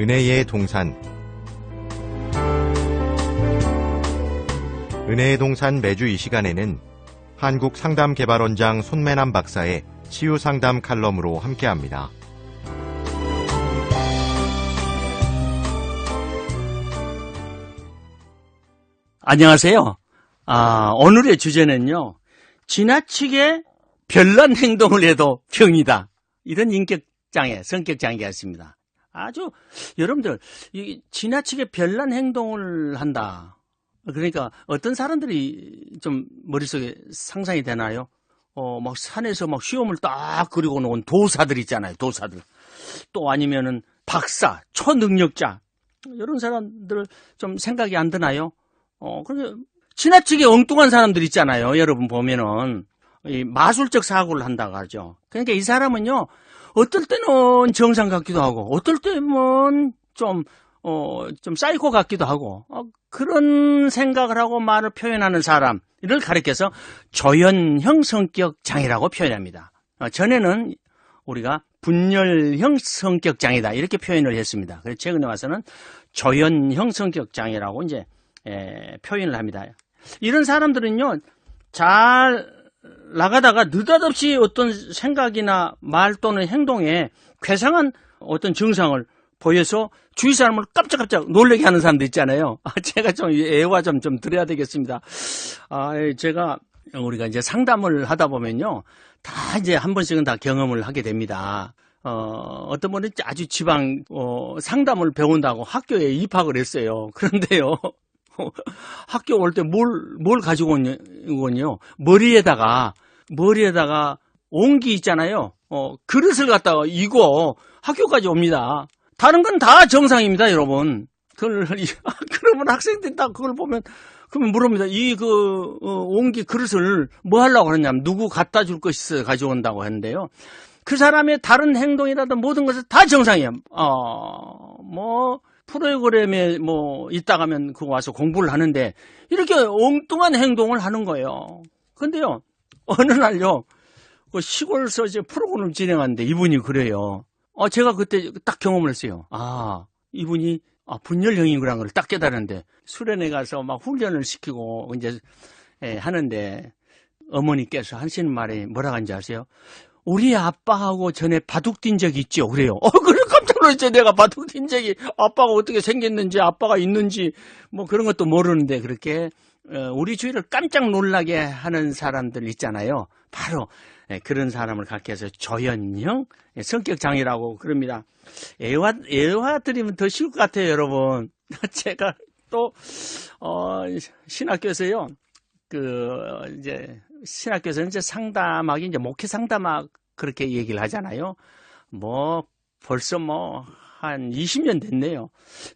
은혜의 동산. 은혜의 동산 매주 이 시간에는 한국상담개발원장 손매남 박사의 치유상담 칼럼으로 함께합니다. 안녕하세요. 오늘의 주제는요, 지나치게 별난 행동을 해도 병이다. 이런 인격장애, 성격장애가 있습니다. 아주, 여러분들, 지나치게 별난 행동을 한다. 그러니까 어떤 사람들이 좀 머릿속에 상상이 되나요? 막 산에서 막 시험을 딱 그리고 놓은 도사들 있잖아요, 도사들. 또 아니면은 박사, 초능력자. 이런 사람들 좀 생각이 안 드나요? 그러니까 지나치게 엉뚱한 사람들 있잖아요. 여러분 보면은 이 마술적 사고를 한다고 하죠. 그러니까 이 사람은요, 어떨 때는 정상 같기도 하고, 어떨 때는 좀 사이코 같기도 하고, 그런 생각을 하고 말을 표현하는 사람을 가리켜서 조현형 성격 장애라고 표현합니다. 전에는 우리가 분열형 성격 장애다 이렇게 표현을 했습니다. 그래서 최근에 와서는 조현형 성격 장애라고 이제 표현을 합니다. 이런 사람들은요, 잘 나가다가 느닷없이 어떤 생각이나 말 또는 행동에 괴상한 어떤 증상을 보여서 주위 사람을 깜짝깜짝 놀라게 하는 사람도 있잖아요. 제가 좀 애화 좀 드려야 되겠습니다. 제가 우리가 이제 상담을 하다 보면요, 다 이제 한 번씩은 다 경험을 하게 됩니다. 어떤 분은 아주 지방 상담을 배운다고 학교에 입학을 했어요. 그런데요, 학교 올 때 뭘 가지고 온 거요? 머리에다가 옹기 있잖아요. 그릇을 갖다가 이고 학교까지 옵니다. 다른 건 다 정상입니다, 여러분. 그러면 학생들이 딱 그걸 보면, 그러면 물어봅니다. 옹기 그릇을 뭐 하려고 그러냐면, 누구 갖다 줄 것이 있어 가져온다고 했는데요. 그 사람의 다른 행동이라든 모든 것은 다 정상이에요. 프로그램에 있다 가면 그거 와서 공부를 하는데, 이렇게 엉뚱한 행동을 하는 거예요. 근데요, 어느 날요, 그 시골서 이제 프로그램을 진행하는데 이분이 그래요. 제가 그때 딱 경험을 했어요. 이분이 분열형인 거란 걸 딱 깨달았는데, 수련회 가서 막 훈련을 시키고 이제 하는데, 어머니께서 하시는 말이 뭐라고 하는지 아세요? 우리 아빠하고 전에 바둑 뛴 적이 있죠? 그래요. 그래, 깜짝 놀랐죠. 내가 바둑 뛴 적이, 아빠가 어떻게 생겼는지, 아빠가 있는지, 그런 것도 모르는데, 그렇게, 우리 주위를 깜짝 놀라게 하는 사람들 있잖아요. 바로, 그런 사람을 가리켜서 조현형 성격장애라고 그럽니다. 애화 드리면 더 쉬울 것 같아요, 여러분. 제가 또, 신학교에서요, 신학교에서는 이제 상담하기, 이제 목회 상담학 그렇게 얘기를 하잖아요. 벌써 한 20년 됐네요.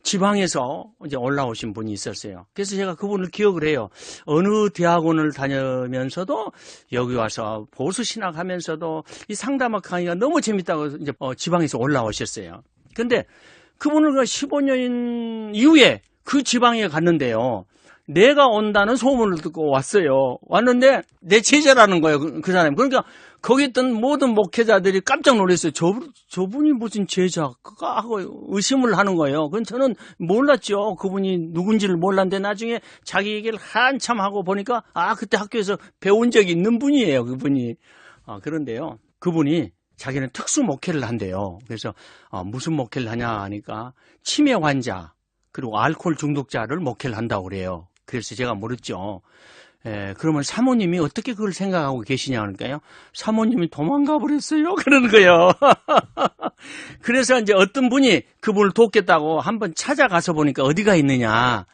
지방에서 이제 올라오신 분이 있었어요. 그래서 제가 그분을 기억을 해요. 어느 대학원을 다니면서도 여기 와서 보수 신학하면서도 이 상담학 강의가 너무 재밌다고 이제 지방에서 올라오셨어요. 근데 그분을 15년 이후에 그 지방에 갔는데요. 내가 온다는 소문을 듣고 왔어요. 왔는데 내 제자라는 거예요, 그 사람이. 그러니까 거기 있던 모든 목회자들이 깜짝 놀랐어요. 저분이 무슨 제자가 하고 의심을 하는 거예요. 그건 저는 몰랐죠. 그분이 누군지를 몰랐는데 나중에 자기 얘기를 한참 하고 보니까 그때 학교에서 배운 적이 있는 분이에요, 그분이. 그런데요, 그분이 자기는 특수 목회를 한대요. 그래서 무슨 목회를 하냐 하니까 치매 환자 그리고 알코올 중독자를 목회를 한다고 그래요. 그래서 제가 물었죠. 그러면 사모님이 어떻게 그걸 생각하고 계시냐 하니까요. 사모님이 도망가 버렸어요. 그러는 거예요. 그래서 이제 어떤 분이 그분을 돕겠다고 한번 찾아가서 보니까 어디가 있느냐.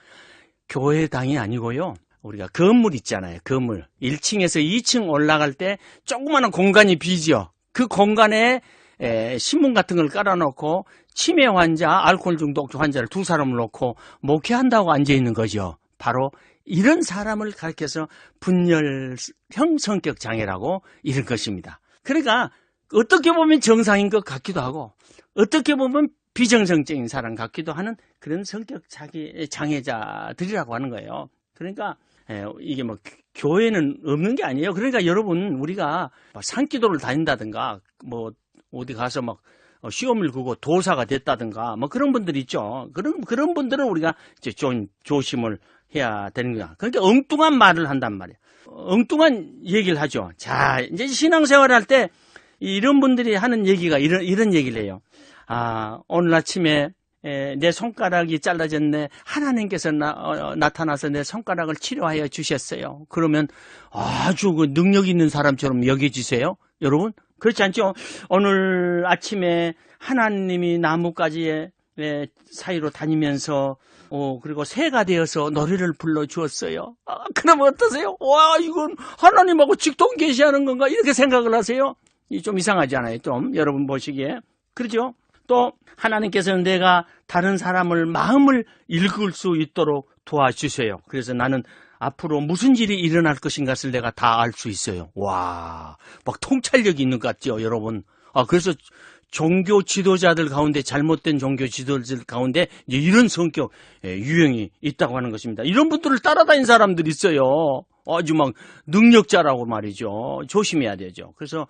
교회당이 아니고요. 우리가 건물 있잖아요. 건물. 1층에서 2층 올라갈 때 조그마한 공간이 비죠. 그 공간에 신문 같은 걸 깔아놓고 치매 환자, 알코올 중독 환자를 두 사람을 놓고 목회한다고 앉아있는 거죠. 바로 이런 사람을 가리켜서 분열형 성격 장애라고 이런 것입니다. 그러니까 어떻게 보면 정상인 것 같기도 하고 어떻게 보면 비정상적인 사람 같기도 하는 그런 성격 장애자들이라고 하는 거예요. 그러니까 이게 교회는 없는 게 아니에요. 그러니까 여러분 우리가 산기도를 다닌다든가 어디 가서 시험을 그고 도사가 됐다든가 뭐 그런 분들 있죠. 그런 분들은 우리가 이제 좀 조심을 해야 되는 거야. 그러니까 엉뚱한 말을 한단 말이야. 엉뚱한 얘기를 하죠. 자, 이제 신앙생활 할 때 이런 분들이 하는 얘기가 이런 얘기를 해요. 오늘 아침에 내 손가락이 잘라졌네. 하나님께서 나타나서 내 손가락을 치료하여 주셨어요. 그러면 아주 그 능력 있는 사람처럼 여겨지세요? 여러분? 그렇지 않죠? 오늘 아침에 하나님이 나뭇가지의 사이로 다니면서 그리고 새가 되어서 노래를 불러주었어요. 그러면 어떠세요? 와, 이건 하나님하고 직통 계시하는 건가? 이렇게 생각을 하세요? 좀 이상하지 않아요? 좀 여러분 보시기에. 그렇죠? 또 하나님께서는 내가 다른 사람을 마음을 읽을 수 있도록 도와주세요. 그래서 나는 앞으로 무슨 일이 일어날 것인가를 내가 다 알 수 있어요. 와, 막 통찰력이 있는 것 같죠, 여러분? 그래서 종교 지도자들 가운데, 잘못된 종교 지도자들 가운데 이런 성격 유형이 있다고 하는 것입니다. 이런 분들을 따라다니는 사람들이 있어요. 아주 막 능력자라고 말이죠. 조심해야 되죠. 그래서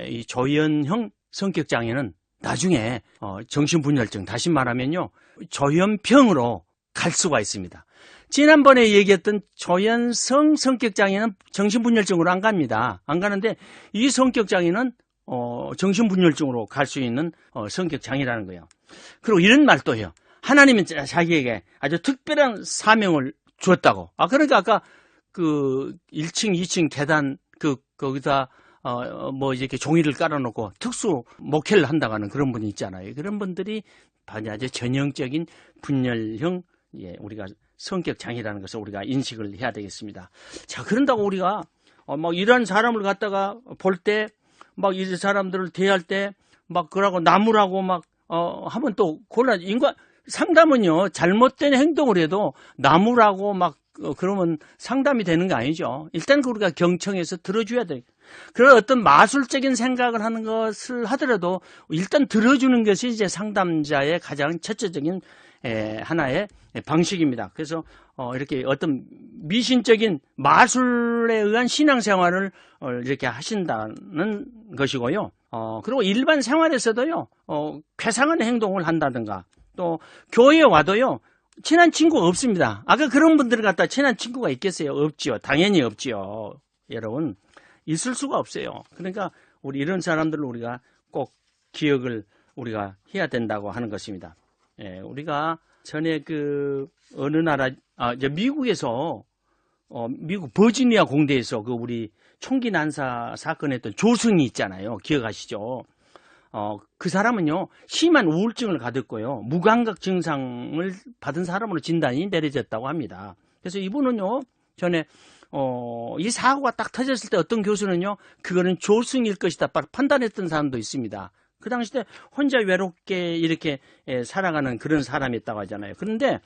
이 조현형 성격 장애는 나중에 정신분열증, 다시 말하면요, 조현병으로 갈 수가 있습니다. 지난번에 얘기했던 조현성 성격장애는 정신분열증으로 안 갑니다. 안 가는데 이 성격장애는 정신분열증으로 갈 수 있는 성격장애라는 거예요. 그리고 이런 말도 해요. 하나님은 자기에게 아주 특별한 사명을 주었다고. 그러니까 아까 그 1층, 2층 계단 거기다 뭐 이렇게 종이를 깔아놓고 특수 목회를 한다고 하는 그런 분이 있잖아요. 그런 분들이 아주 전형적인 분열형 우리가 성격 장애라는 것을 우리가 인식을 해야 되겠습니다. 자, 그런다고 우리가 막 이런 사람을 갖다가 볼 때 막 이 사람들을 대할 때 막 그러고 나무라고 막 하면 또 곤란. 인간 상담은요, 잘못된 행동을 해도 나무라고 막 그러면 상담이 되는 거 아니죠. 일단 우리가 경청해서 들어줘야 돼. 그런 어떤 마술적인 생각을 하는 것을 하더라도 일단 들어주는 것이 이제 상담자의 가장 첫째적인 하나의 방식입니다. 그래서 이렇게 어떤 미신적인 마술에 의한 신앙생활을 이렇게 하신다는 것이고요. 그리고 일반 생활에서도요, 괴상한 행동을 한다든가, 또 교회에 와도요, 친한 친구가 없습니다. 아까 그런 분들 갖다 친한 친구가 있겠어요? 없지요. 당연히 없지요. 여러분, 있을 수가 없어요. 그러니까 우리 이런 사람들을 우리가 꼭 기억을 우리가 해야 된다고 하는 것입니다. 우리가 전에 어느 나라, 미국에서, 미국 버지니아 공대에서 우리 총기 난사 사건했던 조승이 있잖아요. 기억하시죠? 그 사람은요, 심한 우울증을 가졌고요, 무감각 증상을 받은 사람으로 진단이 내려졌다고 합니다. 그래서 이분은요, 전에, 이 사고가 딱 터졌을 때 어떤 교수는요, 그거는 조승일 것이다 판단했던 사람도 있습니다. 그 당시 때 혼자 외롭게 이렇게 살아가는 그런 사람이었다고 하잖아요. 그런데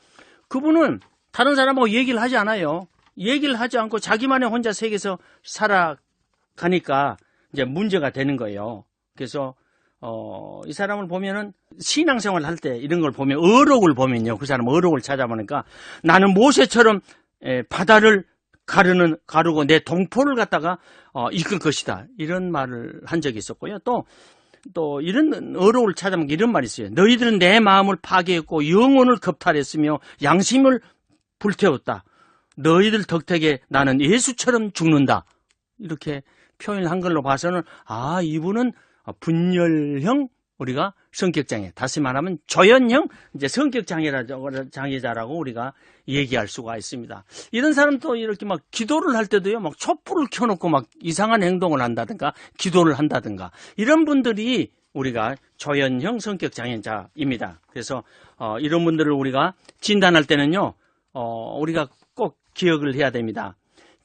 그분은 다른 사람하고 얘기를 하지 않아요. 얘기를 하지 않고 자기만의 혼자 세계에서 살아가니까 이제 문제가 되는 거예요. 그래서 이 사람을 보면은 신앙생활 할 때 이런 걸 보면, 어록을 보면요, 그 사람 어록을 찾아보니까 나는 모세처럼 바다를 가르고 내 동포를 갖다가 이끌 것이다, 이런 말을 한 적이 있었고요. 또 이런 어록을 찾아보면 이런 말이 있어요. 너희들은 내 마음을 파괴했고 영혼을 겁탈했으며 양심을 불태웠다. 너희들 덕택에 나는 예수처럼 죽는다. 이렇게 표현을 한 걸로 봐서는 이분은 분열형 우리가 성격장애, 다시 말하면 조현형 이제 성격장애자라고 우리가 얘기할 수가 있습니다. 이런 사람도 이렇게 막 기도를 할 때도요, 막 촛불을 켜놓고 막 이상한 행동을 한다든가 기도를 한다든가, 이런 분들이 우리가 조현형 성격장애자입니다. 그래서 이런 분들을 우리가 진단할 때는요, 우리가 꼭 기억을 해야 됩니다.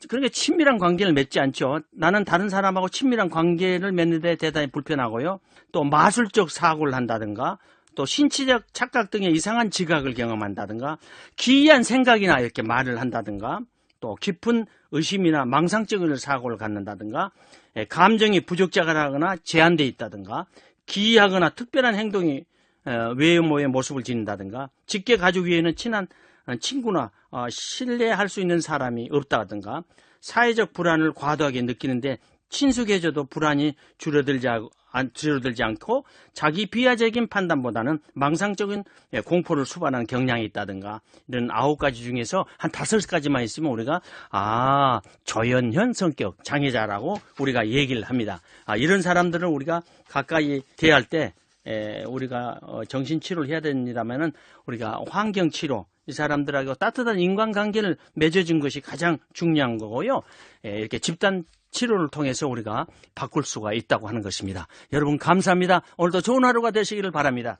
그러니까 친밀한 관계를 맺지 않죠. 나는 다른 사람하고 친밀한 관계를 맺는데 대단히 불편하고요. 또 마술적 사고를 한다든가, 또 신체적 착각 등의 이상한 지각을 경험한다든가, 기이한 생각이나 이렇게 말을 한다든가, 또 깊은 의심이나 망상적인 사고를 갖는다든가, 감정이 부적절하거나 제한되어 있다든가, 기이하거나 특별한 행동이 외모의 모습을 지닌다든가, 직계 가족 외에는 친한 친구나 신뢰할 수 있는 사람이 없다든가, 사회적 불안을 과도하게 느끼는데 친숙해져도 불안이 줄어들지 줄어들지 않고 자기 비하적인 판단보다는 망상적인 공포를 수반하는 경향이 있다든가 이런 9가지 중에서 한 5가지만 있으면 우리가 저연현 성격 장애자라고 우리가 얘기를 합니다. 이런 사람들을 우리가 가까이 대할 때 우리가 정신치료를 해야 됩니다만은 우리가 환경치료, 이 사람들하고 따뜻한 인간관계를 맺어준 것이 가장 중요한 거고요. 이렇게 집단 치료를 통해서 우리가 바꿀 수가 있다고 하는 것입니다. 여러분 감사합니다. 오늘도 좋은 하루가 되시기를 바랍니다.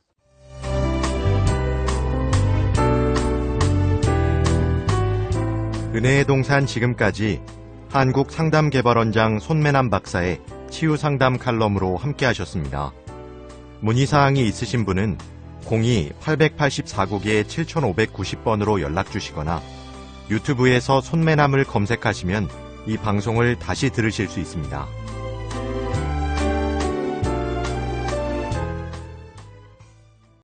은혜의 동산 지금까지 한국상담개발원장 손매남 박사의 치유상담 칼럼으로 함께하셨습니다. 문의사항이 있으신 분은 02-884국에-7590번으로 연락주시거나 유튜브에서 손매남을 검색하시면 이 방송을 다시 들으실 수 있습니다.